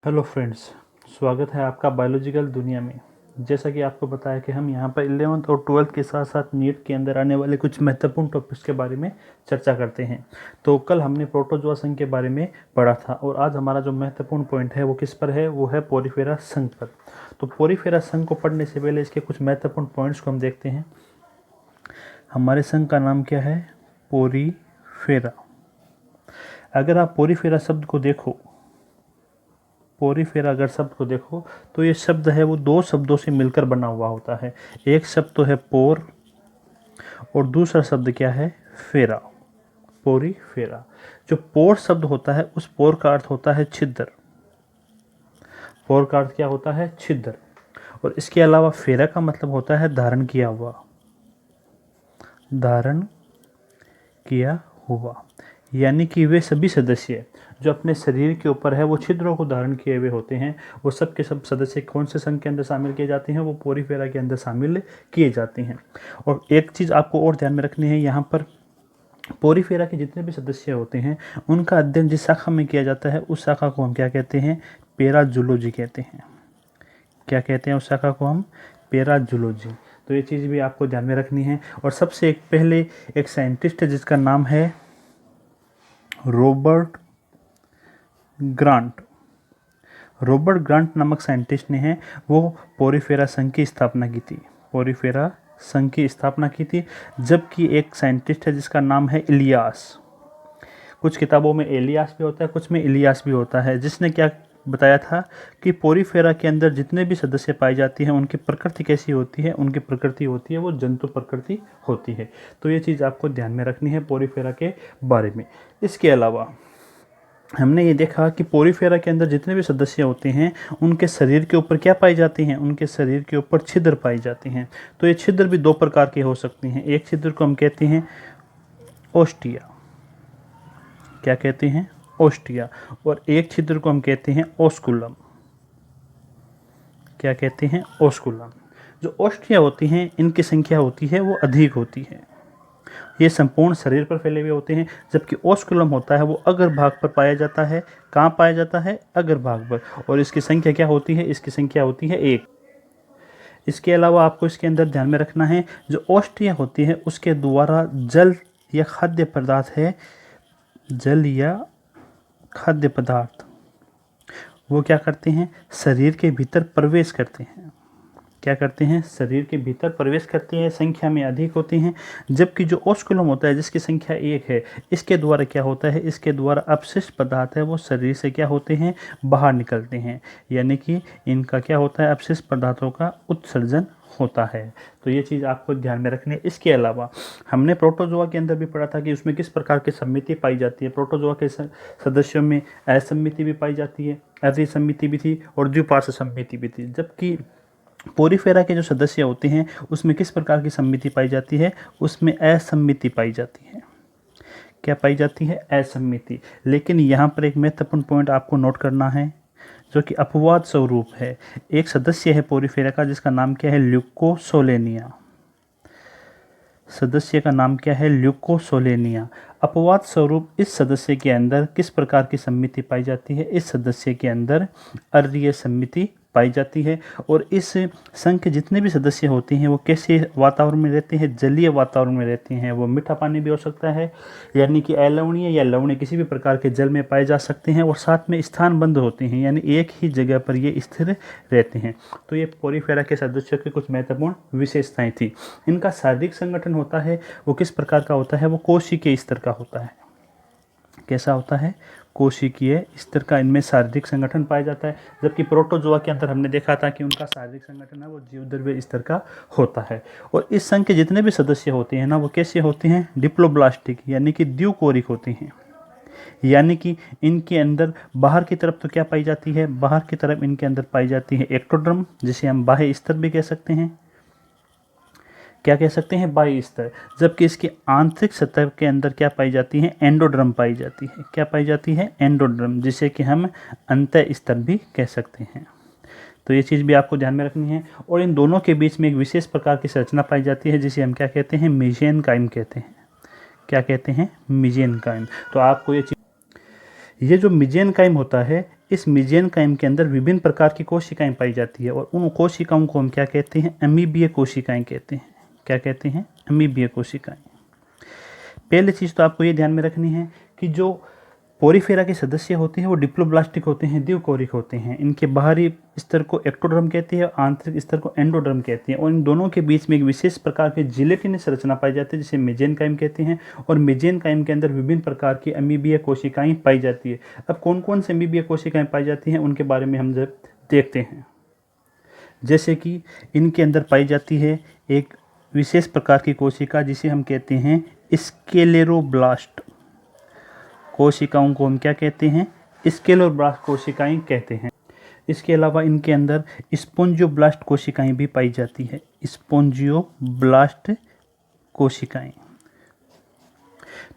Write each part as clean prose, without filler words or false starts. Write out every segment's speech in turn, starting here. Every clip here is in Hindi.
हेलो फ्रेंड्स, स्वागत है आपका बायोलॉजिकल दुनिया में। जैसा कि आपको बताया कि हम यहाँ पर 11th और 12th के साथ साथ नीट के अंदर आने वाले कुछ महत्वपूर्ण टॉपिक्स के बारे में चर्चा करते हैं। तो कल हमने प्रोटोजोआ संघ के बारे में पढ़ा था और आज हमारा जो महत्वपूर्ण पॉइंट है वो किस पर है, वो है पोरीफेरा संघ पर। तो पोरीफेरा संघ को पढ़ने से पहले इसके कुछ महत्वपूर्ण पॉइंट्स को हम देखते हैं। हमारे संघ का नाम क्या है? पोरीफेरा। अगर आप पोरीफेरा शब्द को देखो, पोरीफेरा अगर शब्द को देखो तो ये शब्द है वो दो शब्दों से मिलकर बना हुआ होता है। एक शब्द तो है पोर और दूसरा शब्द क्या है? फेरा। पोरीफेरा। जो पोर शब्द होता है उस पोर का अर्थ होता है छिद्र। पोर का अर्थ क्या होता है? छिद्र। और इसके अलावा फेरा का मतलब होता है धारण किया हुआ। धारण किया हुआ यानी कि वे सभी सदस्य जो अपने शरीर के ऊपर है वो छिद्रों को धारण किए हुए होते हैं, वो सब के सब सदस्य कौन से संघ के अंदर शामिल किए जाते हैं? वो पोरीफेरा के अंदर शामिल किए जाते हैं। और एक चीज़ आपको और ध्यान में रखनी है, यहाँ पर पोरीफेरा के जितने भी सदस्य होते हैं उनका अध्ययन जिस शाखा में किया जाता है उस शाखा को हम क्या कहते हैं? पैराजूलॉजी कहते हैं। क्या कहते हैं उस शाखा को हम? पैराजूलॉजी। तो ये चीज़ भी आपको ध्यान में रखनी है। और सबसे पहले एक साइंटिस्ट है जिसका नाम है रॉबर्ट ग्रांट। रॉबर्ट ग्रांट नामक साइंटिस्ट ने है वो पोरीफेरा संघ की स्थापना की थी। पोरीफेरा संघ की स्थापना की थी। जबकि एक साइंटिस्ट है जिसका नाम है इलियास। कुछ किताबों में एलियास भी होता है, कुछ में इलियास भी होता है, जिसने क्या बताया था कि पोरीफेरा के अंदर जितने भी सदस्य पाई जाती हैं उनकी प्रकृति कैसी होती है? उनकी प्रकृति होती है वो जंतु प्रकृति होती है। तो ये चीज़ आपको ध्यान में रखनी है पोरीफेरा के बारे में। इसके अलावा हमने ये देखा कि पोरीफेरा के अंदर जितने भी सदस्य होते हैं उनके शरीर के ऊपर क्या पाई जाती हैं? उनके शरीर के ऊपर छिद्र पाई जाती हैं। तो ये छिद्र भी दो प्रकार के हो सकते हैं। एक छिद्र को हम कहते हैं ओस्टिया। क्या कहते हैं? ओस्टिया। और एक छिद्र को हम कहते हैं ओस्कुलम। क्या कहते हैं? ओस्कुलम। जो ओस्टिया होती हैं इनकी संख्या होती है वो अधिक होती है। ये संपूर्ण शरीर पर फैले हुए होते हैं। जबकि ओस्कुलम होता है वो अग्र भाग पर पाया जाता है। कहाँ पाया जाता है? अग्र भाग पर। और इसकी संख्या क्या होती है? इसकी संख्या होती है 1। इसके अलावा आपको इसके अंदर ध्यान में रखना है, जो ओस्टिया होती है उसके द्वारा जल या खाद्य पदार्थ है, जल या खाद्य पदार्थ वो क्या करते हैं? शरीर के भीतर प्रवेश करते हैं। क्या करते हैं? शरीर के भीतर प्रवेश करते हैं, संख्या में अधिक होते हैं। जबकि जो ओस्कुलम होता है जिसकी संख्या 1 है, इसके द्वारा क्या होता है? इसके द्वारा अपशिष्ट पदार्थ है वो शरीर से क्या होते हैं? बाहर निकलते हैं। यानी कि इनका क्या होता है? अपशिष्ट पदार्थों का उत्सर्जन होता है। तो ये चीज़ आपको ध्यान में रखनी है। इसके अलावा हमने प्रोटोजोआ के अंदर भी पढ़ा था कि उसमें किस प्रकार की सम्मिति पाई जाती है। प्रोटोजोआ के सदस्यों में असम्मिति भी पाई जाती है, अतिसम्मिति भी थी और द्विपार्श्व सम्मिति भी थी। जबकि पोरीफेरा के जो सदस्य होते हैं उसमें किस प्रकार की सम्मिति पाई जाती है? उसमें असम्मिति पाई जाती है। क्या पाई जाती है? असम्मिति। लेकिन यहाँ पर एक महत्वपूर्ण पॉइंट आपको नोट करना है जो कि अपवाद स्वरूप है। एक सदस्य है पोरीफेरा का जिसका नाम क्या है? ल्यूकोसोलेनिया। सदस्य का नाम क्या है? ल्यूकोसोलेनिया। अपवाद स्वरूप इस सदस्य के अंदर किस प्रकार की सम्मिति पाई जाती है? इस सदस्य के अंदर अम्लीय सम्मिति पाई जाती है। और इस संघ के जितने भी सदस्य होते हैं वो कैसे वातावरण में रहते हैं? जलीय वातावरण में रहते हैं। वो मीठा पानी भी हो सकता है, यानी कि अलवणीय या लवणीय किसी भी प्रकार के जल में पाए जा सकते हैं। और साथ में स्थानबद्ध होते हैं, यानी एक ही जगह पर ये स्थिर रहते हैं। तो ये पोरीफेरा के सदस्यों की कुछ महत्वपूर्ण विशेषताएं थी। इनका शारीरिक संगठन होता है वो किस प्रकार का होता है? वो कोशिकीय स्तर का होता है। कैसा होता है? कोशिकीय स्तर का इनमें शारीरिक संगठन पाया जाता है। जबकि प्रोटोजोआ के अंदर हमने देखा था कि उनका शारीरिक संगठन है वो जीवद्रव्य स्तर का होता है। और इस संघ के जितने भी सदस्य होते हैं ना वो कैसे होते हैं? डिप्लोब्लास्टिक यानी कि द्विकोरिक होते हैं। यानी कि इनके अंदर बाहर की तरफ तो क्या पाई जाती है? बाहर की तरफ इनके अंदर पाई जाती है एक्टोडर्म, जिसे हम बाह्य स्तर भी कह सकते हैं। क्या कह सकते हैं? बाह्य स्तर। जबकि इसके आंतरिक सतह के अंदर क्या पाई जाती है? एंडोड्रम पाई जाती है। क्या पाई जाती है? एंडोड्रम, जिसे कि हम अंतः स्तर भी कह सकते हैं। तो ये चीज़ भी आपको ध्यान में रखनी है। और इन दोनों के बीच में एक विशेष प्रकार की संरचना पाई जाती है जिसे हम क्या कहते हैं? मेसेनकाइम कहते हैं। क्या कहते हैं? मेसेनकाइम। तो आपको ये जो मेसेनकाइम होता है इस मेजेनकाइम के अंदर विभिन्न प्रकार की कोशिकाएं पाई जाती है और उन कोशिकाओं को हम क्या कहते हैं? अमीबीय कोशिकाएं कहते हैं। क्या कहते हैं? अमीबीय कोशिकाएं। पहली चीज़ तो आपको ये ध्यान में रखनी है कि जो पोरीफेरा के सदस्य होते हैं वो डिप्लोब्लास्टिक होते हैं, द्विकोरिक होते हैं। इनके बाहरी स्तर को एक्टोडर्म कहते हैं और आंतरिक स्तर को एंडोडर्म कहते हैं और इन दोनों के बीच में एक विशेष प्रकार की जिलेटिनस रचना पाई जाती है जिसे मेजेनकाइम कहते हैं और मेजेनकाइम के अंदर विभिन्न प्रकार की अमीबीय कोशिकाएं पाई जाती है। अब कौन कौन सी अमीबीय कोशिकाएं पाई जाती हैं उनके बारे में हम जब देखते हैं। जैसे कि इनके अंदर पाई जाती है एक विशेष प्रकार की कोशिका जिसे हम कहते हैं स्क्लेरोब्लास्ट कोशिकाओं को हम क्या कहते हैं? स्क्लेरोब्लास्ट कोशिकाएं कहते हैं। इसके अलावा इनके अंदर स्पोंजियोब्लास्ट कोशिकाएं भी पाई जाती है। स्पोंजियोब्लास्ट कोशिकाएं,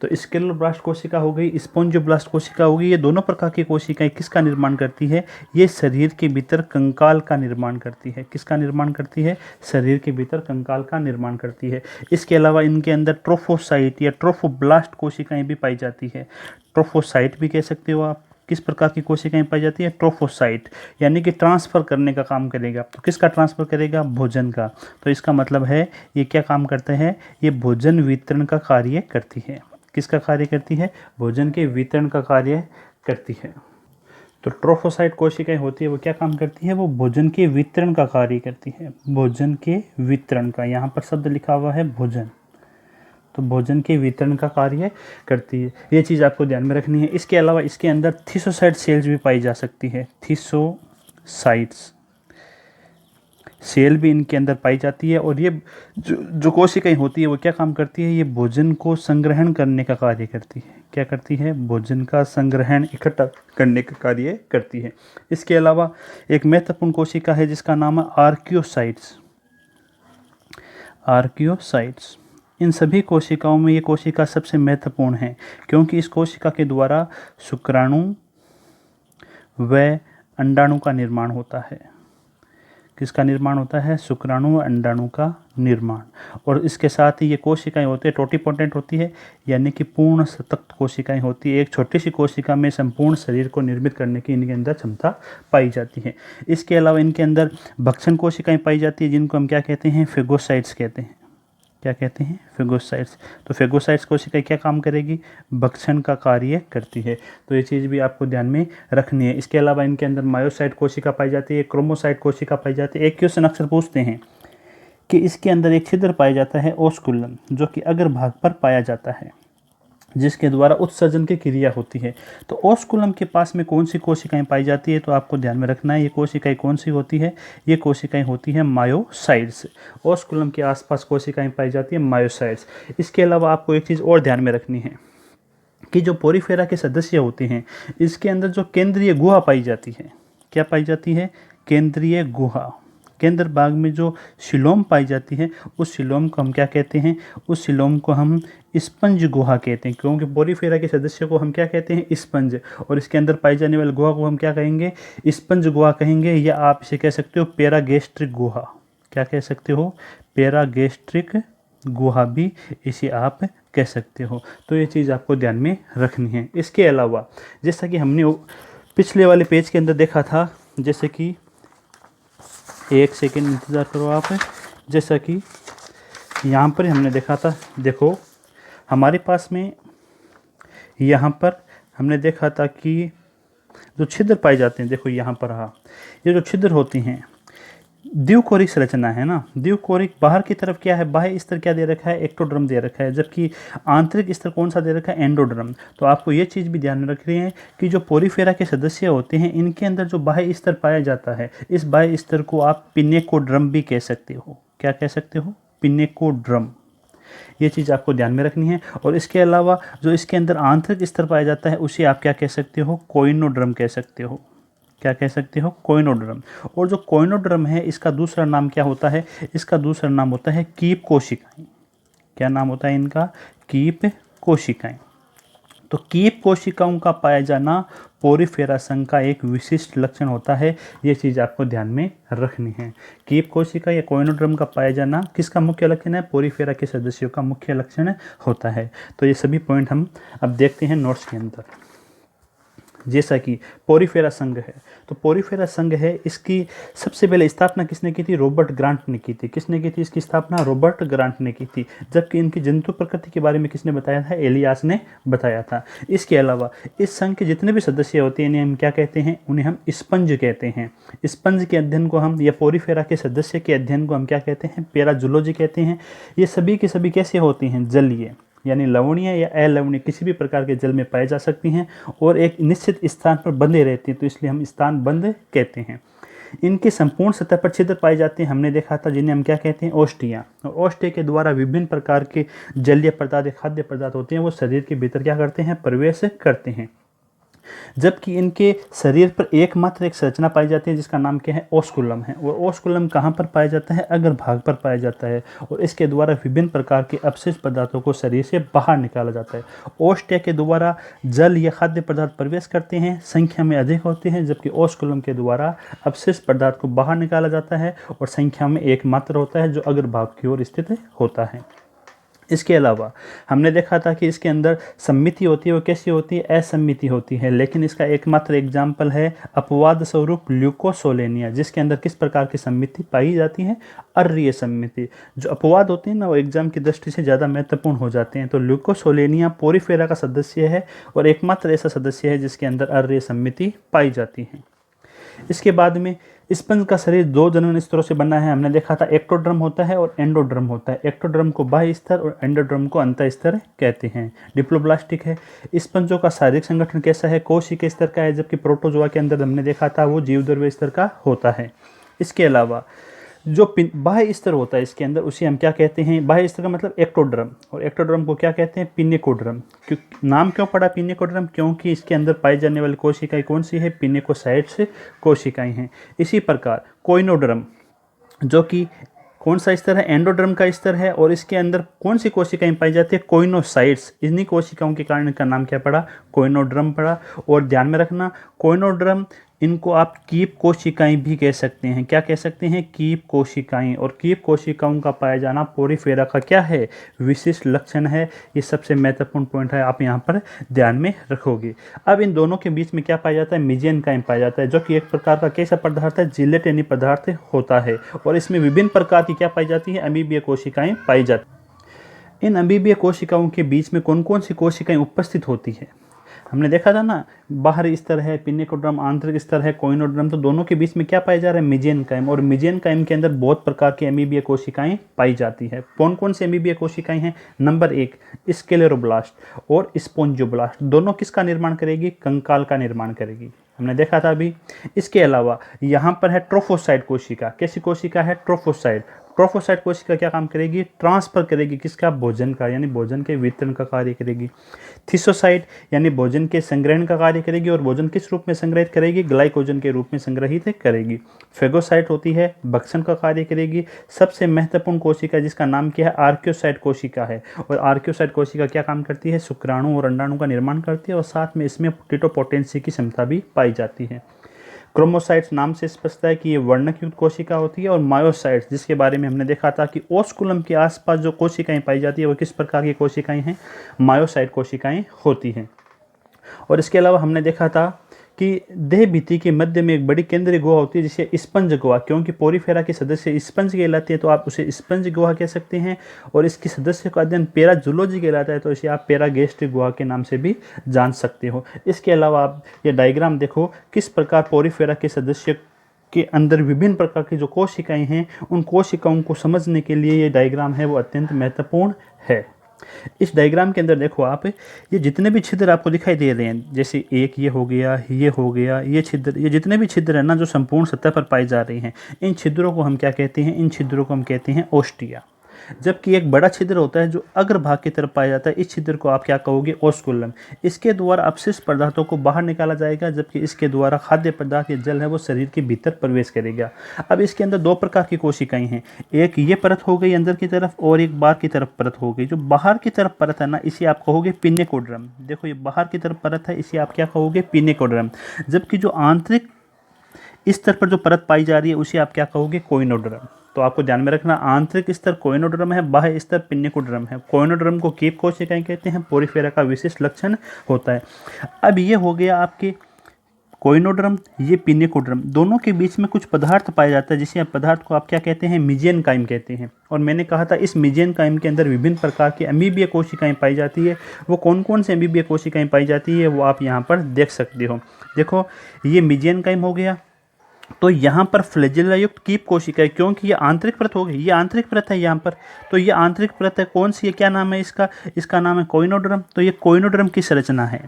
तो स्क्लेरोब्लास्ट कोशिका हो गई, स्पोंजियोब्लास्ट कोशिका हो गई। ये दोनों प्रकार की कोशिकाएं किसका निर्माण करती है? ये शरीर के भीतर कंकाल का निर्माण करती है। किसका निर्माण करती है? शरीर के भीतर कंकाल का निर्माण करती है। इसके अलावा इनके अंदर ट्रोफोसाइट या ट्रोफोब्लास्ट कोशिकाएं भी पाई जाती है। ट्रोफोसाइट भी कह सकते हो आप। किस प्रकार की कोशिकाएं पाई जाती है? ट्रोफोसाइट, यानी कि ट्रांसफ़र करने का काम करेगा। तो किसका ट्रांसफ़र करेगा? भोजन का। तो इसका मतलब है ये क्या काम करता है? ये भोजन वितरण का कार्य करती है। किसका कार्य करती है? भोजन के वितरण का कार्य करती है। तो ट्रोफोसाइट कोशिकाएं होती है वो क्या काम करती है? वो भोजन के वितरण का कार्य करती है। भोजन के वितरण का, यहाँ पर शब्द लिखा हुआ है भोजन, तो भोजन के वितरण का कार्य करती है। ये चीज़ आपको ध्यान में रखनी है। इसके अलावा इसके अंदर थिसोसाइट सेल्स भी पाई जा सकती है। थिसोसाइट्स सेल भी इनके अंदर पाई जाती है और ये जो कोशिकाएं होती है वो क्या काम करती है? ये भोजन को संग्रहण करने का कार्य करती है। क्या करती है? भोजन का संग्रहण, इकट्ठा करने का कार्य करती है। इसके अलावा एक महत्वपूर्ण कोशिका है जिसका नाम है आर्कियोसाइट्स। आर्कियोसाइट्स, इन सभी कोशिकाओं में ये कोशिका सबसे महत्वपूर्ण है क्योंकि इस कोशिका के द्वारा शुक्राणु व अंडाणु का निर्माण होता है। किसका निर्माण होता है? शुक्राणु व अंडाणु का निर्माण। और इसके साथ ही ये कोशिकाएं होती है टोटिपोटेंट होती है, यानी कि पूर्ण सतक्त कोशिकाएं होती है। एक छोटी सी कोशिका में संपूर्ण शरीर को निर्मित करने की इनके अंदर क्षमता पाई जाती है। इसके अलावा इनके अंदर भक्षण कोशिकाएं पाई जाती है जिनको हम क्या कहते हैं? फेगोसाइट्स कहते हैं। क्या कहते हैं? फेगोसाइट्स। तो फेगोसाइट्स कोशिका क्या काम करेगी? भक्षण का कार्य करती है। तो ये चीज़ भी आपको ध्यान में रखनी है। इसके अलावा इनके अंदर मायोसाइट कोशिका पाई जाती है, क्रोमोसाइट कोशिका पाई जाती है। एक क्वेश्चन अक्सर पूछते हैं कि इसके अंदर एक छिद्र पाया जाता है ओस्कुलम, जो कि अग्रभाग पर पाया जाता है, जिसके द्वारा उत्सर्जन की क्रिया होती है। तो ओस्कुलम के पास में कौन सी कोशिकाएं पाई जाती है? तो आपको ध्यान में रखना है ये कोशिकाएं कौन सी होती है? ये कोशिकाएं होती हैं मायोसाइट्स। ओस्कुलम के आसपास कोशिकाएं पाई जाती है मायोसाइट्स। इसके अलावा आपको एक चीज़ और ध्यान में रखनी है कि जो पोरीफेरा के सदस्य होते हैं इसके अंदर जो केंद्रीय गुहा पाई जाती है, क्या पाई जाती है? केंद्रीय गुहा। केंद्र भाग में जो शिलोम पाई जाती है उस शिलोम को हम क्या कहते हैं? उस शिलोम को हम स्पंज गुहा कहते हैं, क्योंकि पोरीफेरा के सदस्य को हम क्या कहते हैं? स्पंज। और इसके अंदर पाई जाने वाली गुहा को हम क्या कहेंगे? स्पंज गुहा कहेंगे, या आप इसे कह सकते हो पैरागैस्ट्रिक गुहा। क्या कह सकते हो? पैरागैस्ट्रिक गुहा भी इसे आप कह सकते हो। तो ये चीज़ आपको ध्यान में रखनी है। इसके अलावा जैसा कि हमने पिछले वाले पेज के अंदर देखा था, जैसे कि एक सेकेंड इंतज़ार करो आप, जैसा कि यहाँ पर हमने देखा था, देखो हमारे पास में यहाँ पर हमने देखा था कि जो छिद्र पाए जाते हैं, देखो यहाँ पर रहा, ये जो छिद्र होती हैं द्विकोरिक संरचना है ना। द्विकोरिक बाहर की तरफ क्या है? बाह्य स्तर क्या दे रखा है? एक्टोडर्म दे रखा है, जबकि आंतरिक स्तर कौन सा दे रखा है? एंडोडर्म। तो आपको ये चीज़ भी ध्यान में रख रही है कि जो पोरीफेरा के सदस्य होते हैं इनके अंदर जो बाह्य स्तर पाया जाता है, इस बाह्य स्तर को आप पिनेकोड्रम भी कह सकते हो। क्या कह सकते हो? पिनेकोड्रम। ये चीज़ आपको ध्यान में रखनी है। और इसके अलावा जो इसके अंदर आंतरिक स्तर पाया जाता है उसे आप क्या कह सकते हो? कोइनोड्रम कह सकते हो। क्या कह सकते हो? कोइनोड्रम। और जो कोइनोड्रम है इसका दूसरा नाम क्या होता है? इसका दूसरा नाम होता है कीप कोशिकाएं। क्या नाम होता है इनका? कीप कोशिकाएं। तो कीप कोशिकाओं का पाया जाना पोरीफेरा संघ का एक विशिष्ट लक्षण होता है। ये चीज़ आपको ध्यान में रखनी है। कीप कोशिका या कोइनोड्रम का पाया जाना किसका मुख्य लक्षण है? पोरीफेरा के सदस्यों का मुख्य लक्षण होता है। तो ये सभी पॉइंट हम अब देखते हैं नोट्स के अंदर। जैसा कि पोरीफेरा संघ है, तो पोरीफेरा संघ है, इसकी सबसे पहले स्थापना किसने की थी? रॉबर्ट ग्रांट ने की थी। किसने की थी इसकी स्थापना? रॉबर्ट ग्रांट ने की थी। जबकि इनकी जंतु प्रकृति के बारे में किसने बताया था? एलियास ने बताया था। इसके अलावा इस संघ के जितने भी सदस्य होते हैं इन्हें हम क्या कहते हैं? उन्हें हम स्पंज कहते हैं। स्पंज के अध्ययन को हम, या पोरीफेरा के सदस्य के अध्ययन को हम क्या कहते हैं? पैराजूलॉजी कहते हैं। ये सभी के सभी कैसे होती हैं? जलीय, यानी लवणीय या अलवणीय किसी भी प्रकार के जल में पाई जा सकती हैं और एक निश्चित स्थान पर बंधे रहती हैं, तो इसलिए हम स्थान बंध कहते हैं। इनके संपूर्ण सतह पर छिद्र पाए जाते हैं, हमने देखा था, जिन्हें हम क्या कहते हैं? ओस्टिया। और ओस्टिया के द्वारा विभिन्न प्रकार के जलीय पदार्थ, खाद्य पदार्थ होते हैं, वो शरीर के भीतर क्या करते हैं? प्रवेश करते हैं। जबकि इनके शरीर पर एकमात्र एक संरचना पाई जाती है जिसका नाम क्या है? ओस्कुलम है। और ओस्कुलम कहाँ पर पाया जाता है? अग्रभाग पर पाया जाता है और इसके द्वारा विभिन्न प्रकार के अपशिष्ट पदार्थों को शरीर से बाहर निकाला जाता है। ओस्टिया के द्वारा जल या खाद्य पदार्थ प्रवेश करते हैं, संख्या में अधिक होते हैं, जबकि ओस्कुलम के द्वारा अपशिष्ट पदार्थ को बाहर निकाला जाता है और संख्या में एकमात्र होता है जो अग्रभाग की ओर स्थित होता है। इसके अलावा हमने देखा था कि इसके अंदर सम्मिति होती है, वो कैसी होती है? असम्मिति होती है। लेकिन इसका एकमात्र एग्जाम्पल है अपवाद स्वरूप ल्यूकोसोलेनिया, जिसके अंदर किस प्रकार की सम्मिति पाई जाती है? अर्रीय सम्मिति। जो अपवाद होते हैं ना, वो एग्जाम की दृष्टि से ज़्यादा महत्वपूर्ण हो जाते हैं। तो ल्यूकोसोलेनिया पोरीफेरा का सदस्य है और एकमात्र ऐसा सदस्य है जिसके अंदर अर्रीय सम्मिति पाई जाती है। इसके बाद में स्पंज का शरीर दो जनन स्तरों से बना है। हमने देखा था एक्टोड्रम होता है और एंडोड्रम होता है। एक्टोड्रम को बाह्य स्तर और एंडोड्रम को अंतः स्तर कहते हैं। डिप्लोब्लास्टिक है। स्पंजों का शारीरिक संगठन कैसा है? कोशिका स्तर का है, जबकि प्रोटोजोआ के अंदर हमने देखा था वो जीवद्रव्य स्तर का होता है। इसके अलावा जो बाह्य स्तर होता है इसके अंदर, उसे हम क्या कहते हैं? बाह्य स्तर का मतलब एक्टोड्रम, और एक्टोड्रम को क्या कहते हैं? पिनेकोड्रम। नाम क्यों पड़ा पिनेकोड्रम? क्योंकि इसके अंदर पाई जाने वाली कोशिकाएं कौन सी है? पिनेकोसाइट्स कोशिकाएं हैं। इसी प्रकार कोइनोड्रम, जो कि कौन सा स्तर है? एंडोड्रम का स्तर है, और इसके अंदर कौन सी कोशिकाएं पाई जाती है? कोइनोसाइट्स। इन्हीं कोशिकाओं के कारण इनका नाम क्या पड़ा? कोइनोड्रम पड़ा। और ध्यान में रखना, कोइनोड्रम, इनको आप कीप कोशिकाएं भी कह सकते हैं। क्या कह सकते हैं? कीप कोशिकाएं। और कीप कोशिकाओं का पाया जाना पोरीफेरा का क्या है? विशिष्ट लक्षण है। ये सबसे महत्वपूर्ण पॉइंट है, आप यहाँ पर ध्यान में रखोगे। अब इन दोनों के बीच में क्या पाया जाता है? मीजेनकाइम पाया जाता है, जो कि एक प्रकार का कैसा पदार्थ है? जिलेटिनी पदार्थ होता है। और इसमें विभिन्न प्रकार की क्या पाई जाती है? अमीबीय कोशिकाएं पाई जाती हैं। इन अमीबीय कोशिकाओं के बीच में कौन कौन सी कोशिकाएं उपस्थित होती है? हमने देखा था ना, बाहरी स्तर है पिनेकोड्रम, आंतरिक स्तर है कोइनोड्रम, तो दोनों के बीच में क्या पाया जा रहा है? मेजेनकाइम। और मेजेनकाइम के अंदर बहुत प्रकार की अमीबीय कोशिकाएं पाई जाती है। कौन कौन सी अमीबीय कोशिकाएं हैं? नंबर 1 स्क्लेरोब्लास्ट और स्पोंजियोब्लास्ट। दोनों किसका निर्माण करेगी? कंकाल का निर्माण करेगी, हमने देखा था अभी। इसके अलावा यहाँ पर है ट्रोफोसाइट कोशिका। कैसी कोशिका है? ट्रोफोसाइट। ट्रोफोसाइट कोशिका क्या काम करेगी? ट्रांसफर करेगी किसका? भोजन का, यानी भोजन के वितरण का कार्य करेगी। थिसोसाइट यानी भोजन के संग्रहण का कार्य करेगी, और भोजन किस रूप में संग्रहित करेगी? ग्लाइकोजन के रूप में संग्रहित करेगी। फेगोसाइट होती है, भक्षण का कार्य करेगी। सबसे महत्वपूर्ण कोशिका जिसका नाम क्या है? आर्कियोसाइट कोशिका है। और आर्कियोसाइट कोशिका क्या काम करती है? शुक्राणु और अंडाणु का निर्माण करती है, और साथ में इसमें टिटोपोटेंसी की क्षमता भी पाई जाती है। क्रोमोसाइट्स नाम से स्पष्ट है कि ये वर्णकयुक्त कोशिका होती है। और मायोसाइट्स, जिसके बारे में हमने देखा था कि ओस्कुलम के आसपास जो कोशिकाएं पाई जाती है वो किस प्रकार की कोशिकाएं हैं? मायोसाइट कोशिकाएं होती हैं। और इसके अलावा हमने देखा था कि देह भित्ति के मध्य में एक बड़ी केंद्रीय गुहा होती है जिसे स्पंज गुहा, क्योंकि पोरीफेरा के सदस्य स्पंज कहलाते हैं तो आप उसे स्पंज गुहा कह सकते हैं। और इसके सदस्य का अध्ययन पैराजूलॉजी कहलाता है, तो इसे आप पैरागैस्ट्रिक गुहा के नाम से भी जान सकते हो। इसके अलावा आप ये डायग्राम देखो, किस प्रकार पोरीफेरा के सदस्य के अंदर विभिन्न प्रकार की जो कोशिकाएं हैं, उन कोशिकाओं को समझने के लिए ये डायग्राम है वो अत्यंत महत्वपूर्ण है। इस डायग्राम के अंदर देखो आप, ये जितने भी छिद्र आपको दिखाई दे रहे हैं, जैसे एक ये हो गया, ये हो गया, ये छिद्र, ये जितने भी छिद्र है ना जो संपूर्ण सतह पर पाए जा रहे हैं, इन छिद्रों को हम क्या कहते हैं? इन छिद्रों को हम कहते हैं ओस्टिया। जबकि एक बड़ा छिद्र होता है जो अग्रभाग की तरफ पाया जाता है, इस छिद्र को आप क्या कहोगे? ओस्कुलम। इसके द्वारा अपशिष्ट पदार्थों को बाहर निकाला जाएगा, जबकि इसके द्वारा खाद्य पदार्थ या जल है वो शरीर के भीतर प्रवेश करेगा। अब इसके अंदर दो प्रकार की कोशिकाएं हैं, एक ये परत हो गई अंदर की तरफ, और एक बाहर की तरफ परत हो गई। जो बाहर की तरफ परत है ना, इसे आप कहोगे पिनेकोड्रम। देखो ये बाहर की तरफ परत है, इसे आप क्या कहोगे? पिनेकोड्रम। जबकि जो आंतरिक स्तर पर जो परत पाई जा रही है उसे आप क्या कहोगे? कोइनोड्रम। तो आपको ध्यान में रखना, आंतरिक स्तर कोइनोड्रम है, बाह्य स्तर पिनेकोड्रम है। कोइनोड्रम को कीप कोशिकाएं कहते हैं, पोरीफेरा का विशिष्ट लक्षण होता है। अब ये हो गया आपके कोइनोड्रम, ये पिनेकोड्रम, दोनों के बीच में कुछ पदार्थ पाया जाता है जिसे पदार्थ को आप क्या कहते हैं, मीजेनकाइम कहते हैं। और मैंने कहा था इस मीजेनकाइम के अंदर विभिन्न प्रकार की अमीबीय कोशिकाएं पाई जाती है। वो कौन कौन से अमीबीय कोशिकाएं पाई जाती है वो आप यहाँ पर देख सकते हो। देखो ये मीजेनकाइम हो गया, तो यहाँ पर फ्लैजेला युक्त कीप कोशिकाएं, क्योंकि ये आंतरिक परत हो गई, ये आंतरिक परत है यहाँ पर, तो ये आंतरिक परत है, कौन सी है, क्या नाम है इसका, इसका नाम है कोइनोड्रम। तो ये कोइनोड्रम की संरचना है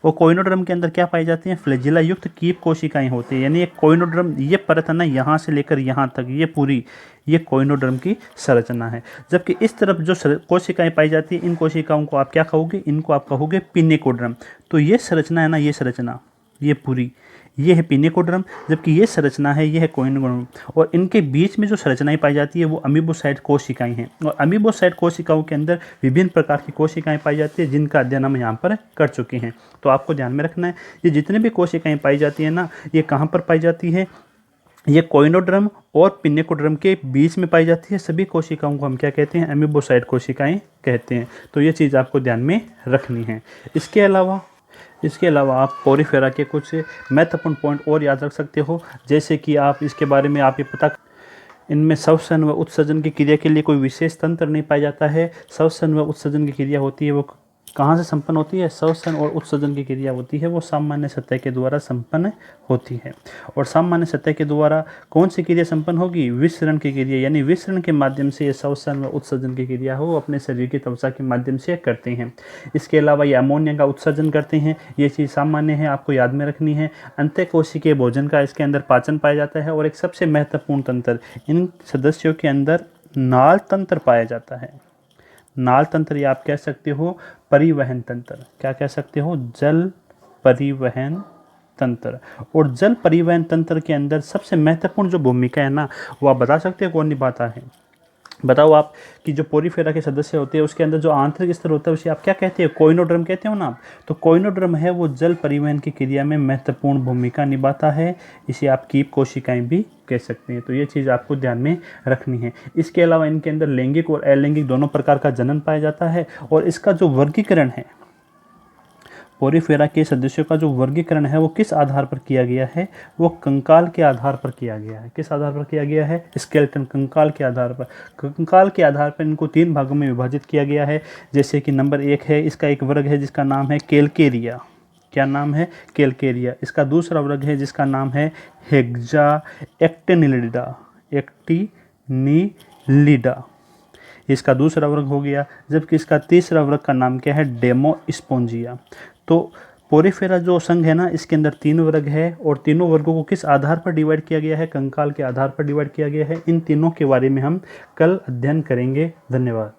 और कोइनोड्रम के अंदर क्या पाई जाती हैं, फ्लैजेला युक्त कीप कोशिकाएं होती है। यानी ये कोइनोड्रम, ये परत है ना, यहाँ से लेकर यहाँ तक ये पूरी, ये कोइनोड्रम की संरचना है। जबकि इस तरफ जो कोशिकाएं पाई जाती हैं, इन कोशिकाओं को आप क्या कहोगे, इनको आप कहोगे पिनेकोड्रम। तो ये संरचना है ना, ये संरचना, ये पूरी, ये है पिनेकोड्रम, जबकि ये संरचना है, ये है कोइनोड्रम। और इनके बीच में जो संरचनाएं पाई जाती है वो अमीबोसाइट कोशिकाएं हैं। और अमीबोसाइट कोशिकाओं के अंदर विभिन्न प्रकार की कोशिकाएं पाई जाती है जिनका अध्ययन हम यहाँ पर कर चुके हैं। तो आपको ध्यान में रखना है, ये जितने भी कोशिकाएं पाई जाती है ना, ये कहाँ पर पाई जाती है, ये कोइनोड्रम और पिनेकोड्रम के बीच में पाई जाती है। सभी कोशिकाओं को हम क्या कहते हैं, अमीबोसाइट कोशिकाएं कहते हैं। तो ये चीज़ आपको ध्यान में रखनी है। इसके अलावा आप पोरीफेरा के कुछ महत्वपूर्ण पॉइंट और याद रख सकते हो, जैसे कि आप इसके बारे में आप ये पता, इनमें श्वसन व उत्सर्जन की क्रिया के लिए कोई विशेष तंत्र नहीं पाया जाता है। श्वसन व उत्सर्जन की क्रिया होती है वो कहाँ से संपन्न होती है, श्वसन और उत्सर्जन की क्रिया होती है वो सामान्य सतह के द्वारा संपन्न होती है। और सामान्य सतह के द्वारा कौन सी क्रिया संपन्न होगी, विसरण की क्रिया, यानी विसरण के माध्यम से ये श्वसन व उत्सर्जन की क्रिया हो अपने शरीर की त्वचा के माध्यम से करते हैं। इसके अलावा ये अमोनिया का उत्सर्जन करते हैं, ये चीज़ सामान्य है, आपको याद में रखनी है। अंतःकोशिकीय भोजन का इसके अंदर पाचन पाया जाता है। और एक सबसे महत्वपूर्ण तंत्र इन सदस्यों के अंदर नाल तंत्र पाया जाता है। नाल तंत्र या आप कह सकते हो परिवहन तंत्र, क्या कह सकते हो, जल परिवहन तंत्र। और जल परिवहन तंत्र के अंदर सबसे महत्वपूर्ण जो भूमिका है ना, वो आप बता सकते हो कौन निभाता है, बताओ आप, कि जो पोरीफेरा के सदस्य होते हैं उसके अंदर जो आंतरिक स्तर होता है उसे आप क्या कहते हैं, कोइनोड्रम कहते हो ना आप। तो कोइनोड्रम है वो जल परिवहन की क्रिया में महत्वपूर्ण भूमिका निभाता है। इसे आप कीप कोशिकाएं भी कह सकते हैं। तो ये चीज़ आपको ध्यान में रखनी है। इसके अलावा इनके अंदर लैंगिक और अलैंगिक दोनों प्रकार का जनन पाया जाता है। और इसका जो वर्गीकरण है, पोरीफेरा के सदस्यों का जो वर्गीकरण है वो किस आधार पर किया गया है, वो कंकाल के आधार पर किया गया है। किस आधार पर किया गया है, स्केलेटन, कंकाल के आधार पर। कंकाल के आधार पर इनको 3 भागों में विभाजित किया गया है। जैसे कि नंबर 1 है, इसका एक वर्ग है जिसका नाम है कैलकेरिया। क्या नाम है, कैलकेरिया। इसका दूसरा वर्ग है जिसका नाम है हेक्सा एक्टिनिलिडा, एक्टिनिलिडा, इसका दूसरा वर्ग हो गया। जबकि इसका तीसरा वर्ग का नाम क्या है, डेमोस्पोंजिया। तो पोरीफेरा जो संघ है ना, इसके अंदर 3 वर्ग है और तीनों वर्गों को किस आधार पर डिवाइड किया गया है, कंकाल के आधार पर डिवाइड किया गया है। इन तीनों के बारे में हम कल अध्ययन करेंगे। धन्यवाद।